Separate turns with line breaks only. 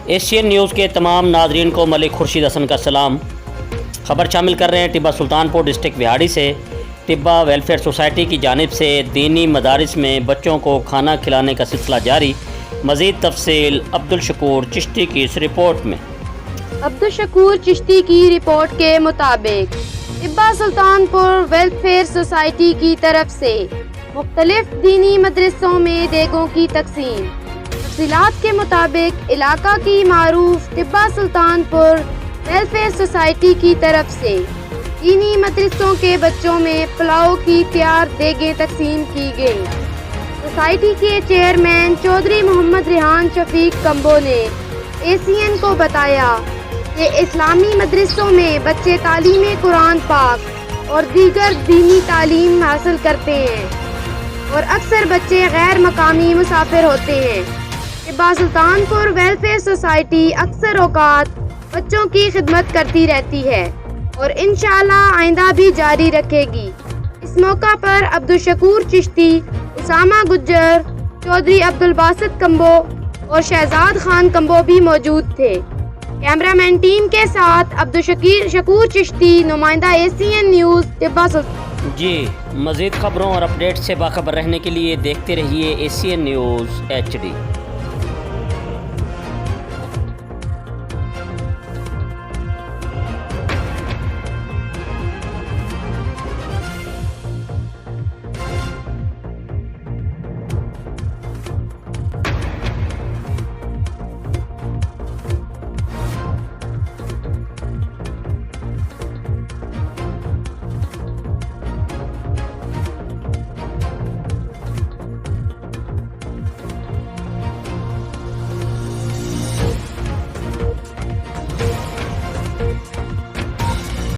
Asian news کے تمام ناظرین کو ملک خورشید حسن کا سلام۔ خبر شامل کر رہے ہیں ٹبہ سلطان پور ڈسٹرکٹ وہاڑی سے۔ ٹبہ ویلفیئر سوسائٹی کی جانب سے دینی مدارس میں بچوں کو کھانا کھلانے کا سلسلہ جاری۔ مزید تفصیل عبدالشکور چشتی کی اس رپورٹ میں۔
عبدالشکور چشتی کی رپورٹ کے مطابق ٹبہ سلطان پور ویلفیئر سوسائٹی کی طرف سے مختلف دینی مدرسوں میں دیگوں کی تقسیم۔ تفصیلات کے مطابق علاقہ کی معروف ٹبہ سلطان پور ویلفیئر سوسائٹی کی طرف سے دینی مدرسوں کے بچوں میں پلاؤ کی تیار دیگیں تقسیم کی گئی۔ سوسائٹی کے چیئرمین چودھری محمد ریحان شفیق کمبو نے ایشین کو بتایا کہ اسلامی مدرسوں میں بچے تعلیم قرآن پاک اور دیگر دینی تعلیم حاصل کرتے ہیں اور اکثر بچے غیر مقامی مسافر ہوتے ہیں۔ ٹبہ سلطان پور ویلفیئر سوسائٹی اکثر اوقات بچوں کی خدمت کرتی رہتی ہے اور انشاءاللہ آئندہ بھی جاری رکھے گی۔ اس موقع پر عبدالشکور چشتی، اسامہ گجر، چودھری عبدالباسط کمبو اور شہزاد خان کمبو بھی موجود تھے۔ کیمرہ مین ٹیم کے ساتھ عبدالشکور چشتی، نمائندہ ایشین نیوز ٹبہ سلطان۔
جی، مزید خبروں اور اپڈیٹ سے باخبر رہنے کے لیے دیکھتے رہیے ایشین نیوز HD۔